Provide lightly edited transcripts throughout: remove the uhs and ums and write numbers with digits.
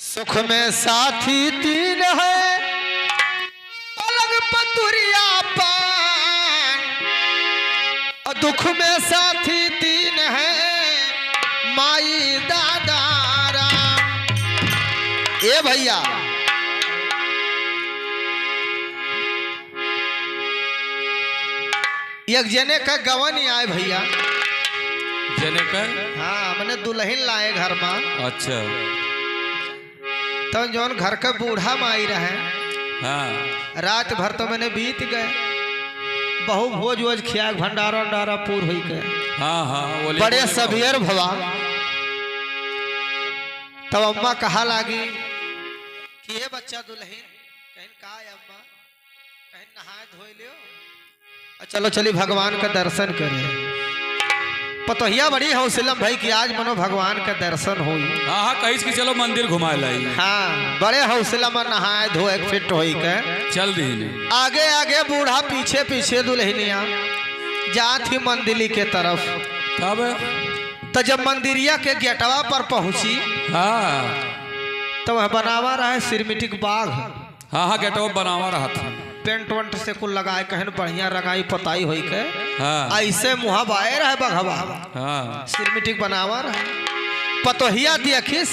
सुख में साथी तीन है, पलंग पतुरिया पान, और दुख में साथी तीन है, माई दादा राम। ए भैया एक जने का गवन आए भैया, जने का हाँ मैंने दुल्हन लाए घर में। अच्छा तो जौन घर का बूढ़ा माई रहे, हाँ रात भर तो मैंने बीत गए, बहु भोज वोज खिया, भंडारा वंडारा पूर हो गए, हाँ हाँ बड़े सबियर भवा। तब अम्मा कहा लागी कि ये बच्चा दुल्हन कहीं का है अम्मा, कहीं नहाए धोए लियो, चलो चली भगवान का दर्शन करें। पतोहिया बड़ी हौसला भाई कि आज मनो भगवान का दर्शन हुई। हाँ हाँ कहीं की चलो मंदिर घुमा लाई। हाँ बड़े हौसला में नहाए धोए फिट हो के चल दी। आगे आगे बूढ़ा पीछे पीछे दुल्हनिया जात ही मंदिर के तरफ। तब तो जब मंदिरिया के गेटवा पर पहुंची, हाँ तो वह बनावा रहा है सिरमिटिक बाघ। हाँ हाँ गेटवा बनावा रहा था, पेंट वेंट से कुल लगाए कहन बढ़िया रंगाई पताई होई के, हाँ ऐसे मुहा बाए रहे बघवा, हाँ सिरमिटिक बनावा रहे। पतोहिया देखिस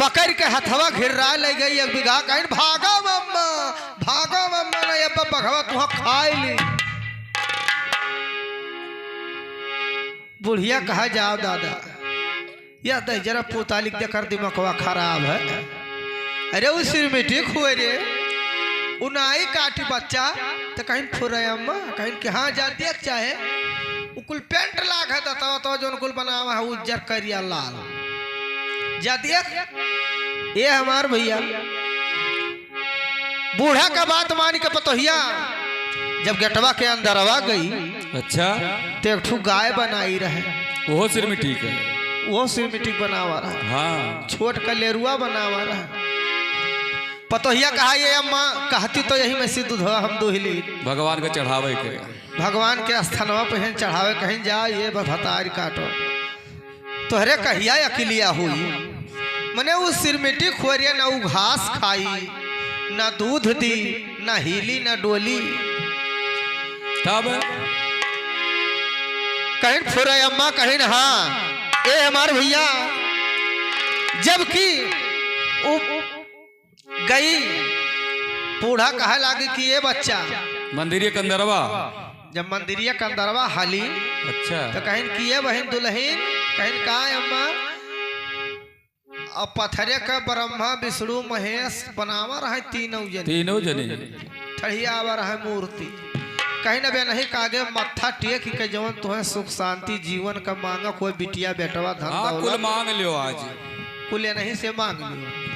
पकड़ के हथवा घिर्रा ले गई एक बिघा, कहन भागा मम्मा ना ये बघवा तुहा खाए ली। बुढ़िया कहा जाओ दादा, या दे जरा पोता लिख दे कर दिमागवा खराब है। अरे वो सिरमिटिक हुए रे, उनाई काटी बच्चा तो कहीं फुरे अम्मा, कहीं के हाँ जा देख चाहे कुल पेंट लाग है तो जो कुल बनावा है उज्जर करिया लाल जा देख। ये हमार भैया बूढ़ा का बात मान के पतोहिया जब गेटवा के अंदरवा गई, अच्छा तो एक ठू गाय बनाई रहे, वो सिर में ठीक है, वो सिरमिटिक बनावा रहा, हाँ छोट का लेरुआ बनावा रहा। पतोहिया कहा ये अम्मा कहती तो यही में से दूध हम दुहली भगवान का चढ़ावे के, भगवान के स्थानवा पे चढ़ावे कहीं जा, ये भतारी काटो तोहरे कहिया अकिलिया हुई। मने वो सिरमिटिक खोरिया ना वो घास खाई, ना दूध दी, ना हिली ना डोली। तब कहीं फुरे अम्मा कहीं हाँ। ए हमारे भैया जबकि गई बूढ़ा कहा लागे कि ये बच्चा मंदिर के अंदरवा, जब मंदिरिया के अंदरवा हाली, अच्छा तो कहीं किए बहन दुल्हन, कहीं का अम्मा अब पत्थरे का ब्रह्मा विष्णु महेश बनावा रहा तीनों जने ठहिया रहा मूर्ति। कहीं ना बे नहीं कागे मत्था टेक के जवन तुम्हें सुख शांति जीवन का मांगा, कोई बिटिया बेटवा धन हाँ कुल मांग लियो आज, कुल नहीं से मांग लियो।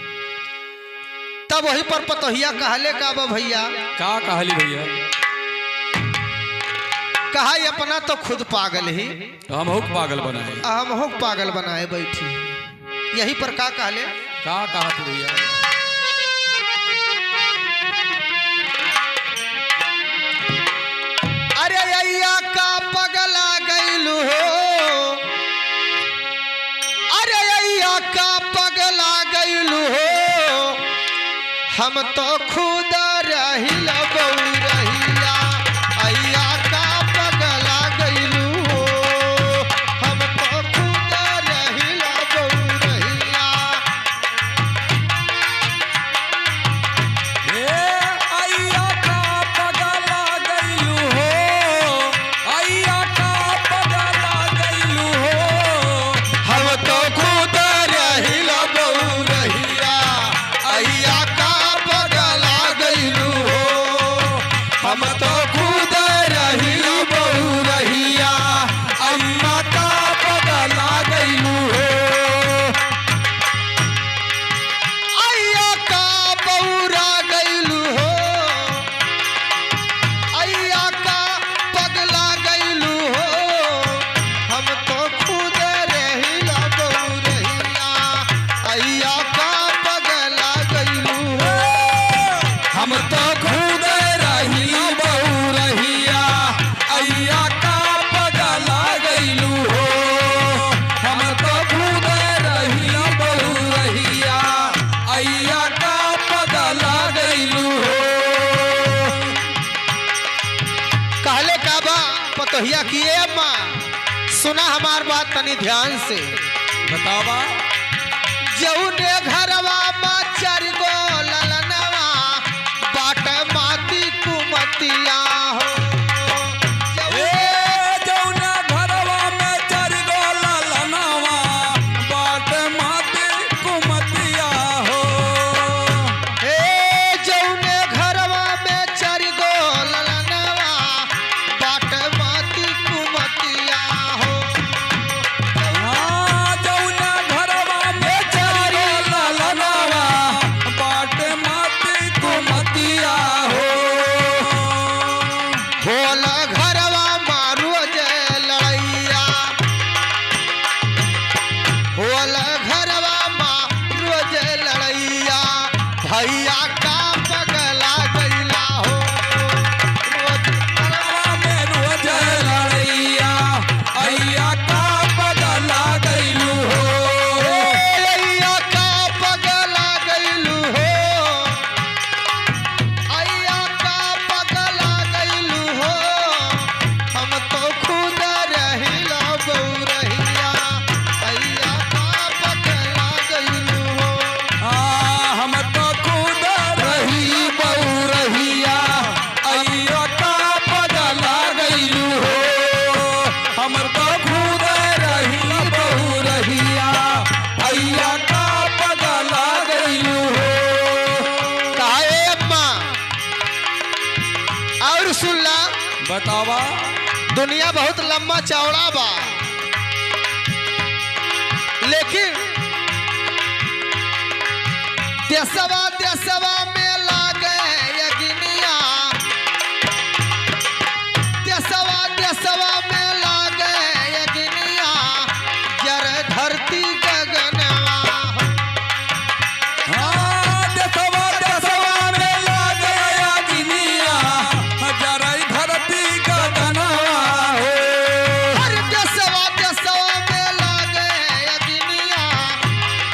तब वही पर पतोहिया कहले का बा भैया, का कहली भैया, कहा अपना तो खुद पागल ही, हम हुक पागल बनाए, हम हुक पागल बनाए बैठी। यही पर का कहले, का कहा तू भैया, अरे अय्या का पगला गईलू हो, अरे अय्या का पगला गईलू हो, हम तो खुद रहिल बउरहिया, अय्या का पगला गईलू हो, हम तो खुद रहिल बउरहिया। अय्या का पगला गईलू हो, अय्या का पगला गईलू हो, हम तो खुद रहिल बउरहिया, अय्या का पगला गईलू हो, लोहिया की ए माँ सुना हमार बात तनी ध्यान से। बतावा। जौने घरवा माँ चार गो ललनवा बाट माती कुमतिया हो। जौना घरवा में चार गो ललनवा बाट माती कुमतिया हो। जौने घरवा में चार गो ललनवा बाट माती कुमतिया हो। जौना घरवा में चार गो ललनवा बाट माती कुमतिया हो। होला घरवा मारो जय लड़ैया, होला घरवा मारो जय लड़ैया, भैया का पगला गैला हो। घरवा में रोज लड़ैया अइया का बदला गइलू हो। अइया का पगला गैलू हो, अइया का पगला गैलू हो। हम तो खुद रहिला बौरहिया, अइया का पगला गैलू हो। हम तो खुद रही बहुरहिया अइया का बदला गइलू हो। हम तो खुद रही बहुरहिया अइया का बदला गइलू हो। काहे अम्मा और सुनला, बतावा। दुनिया बहुत लंबा चौड़ा बा, लेकिन देशवा देशवा में लागे यज्ञनिया, देशवा देशवा में लागे यज्ञनिया, जर धरती गगनवा हो। देशवा देशवा में लागे अग्निया जरई धरती गगनवा हो। हर देशवा देशवा में लागे यज्ञनिया,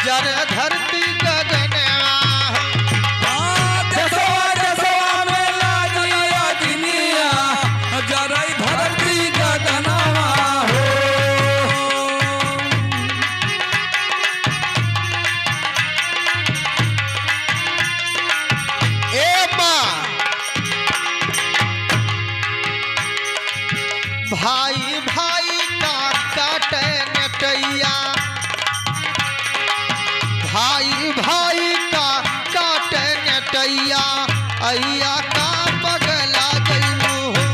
जर धरती गगनवा हो। देशवा देशवा में लागे अग्निया जरई धरती गगनवा हो। ए माँ भाई भाई का काटे नटैया, भाई भाई का काटे नटैया, अइया का पगला गइलू हो।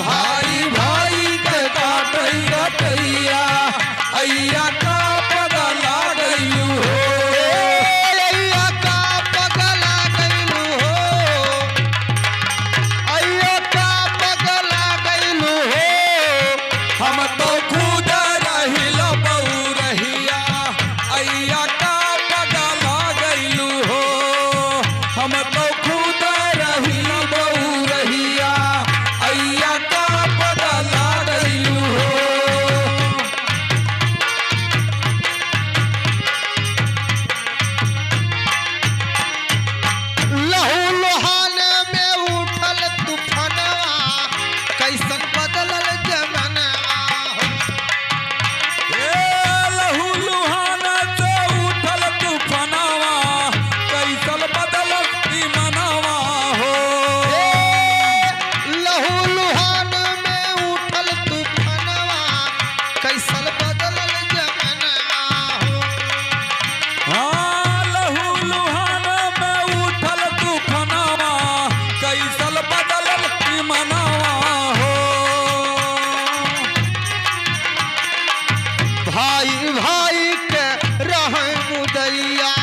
भाई भाई के काटई रटैया अइया का बदला गइलू हो। अइया का पगला गइलू हो, अइया का पगला गइलू हो। हम तो खुद रहिल बहुरहिया अइया का बदला गइलू हो। हम तो खुद रहिल बहुरहिया अइया का बदला गइलू हो। लहू लोहान में उठल तूफानवा, कैसन बदलल जमानवा हो। लहू लुहान से उठल तूफानवा कैसल बदलल ई मनवा हो। लहू लुहान में उठल तूफानवा, कैसन बदलल जमानवा हो। लहू लुहान में उठल तूफानवा कैसल बदलल ई मनवा हो। भाई भाई के रहे मुदैया,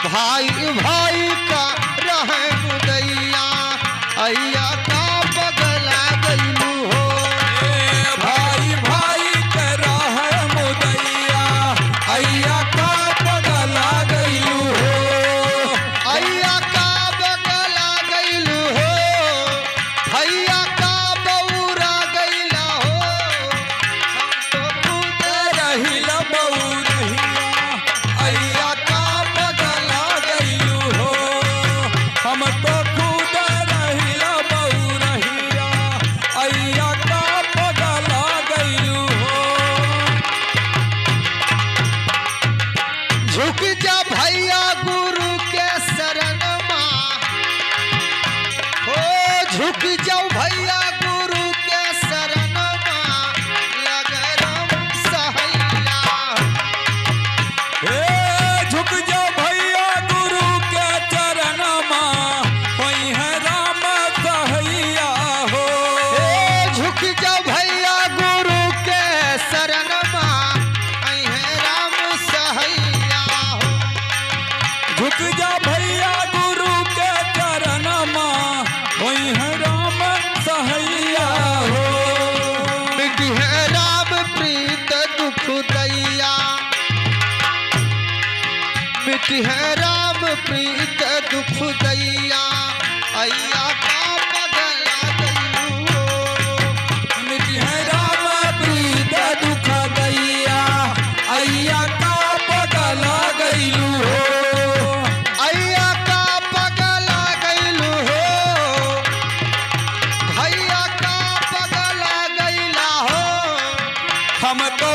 भाई भाई का रहे मुदैया, अइया का पगला गइलू हो। भाई भाई के रहे मुदैया अइया का बदला गइलू हो। अइया का बगला गइलू हो, भैया का बौरा गइला हो। हम तो खुद रहिल बहुरहिया अइया का बदला गइलू हो। झुक जा भैया गुरु के शरण माँ, हो झुक जाओ भैया गुरु के शरण माँ, लगे राम सहैया। ए झुक जा भैया गुरु के चरण माँ, वही है राम सहैया हो। ए झुक जाओ भैया गुरु के शरण माँ, वही है राम सहैया हो। झुक जा भैया गुरु के चरण माँ, वही है राम सहैया हो। मिटी है राम प्रीत दुख दैया, मिटी है राम प्रीत दुख दैया, अय्या का पगला गइलू। मिटी है राम प्रीत दुख दैया, अय्या का पगला गइलू हो। अय्या का पगला गइलू हो, भैया का पगला गइला हो। हमको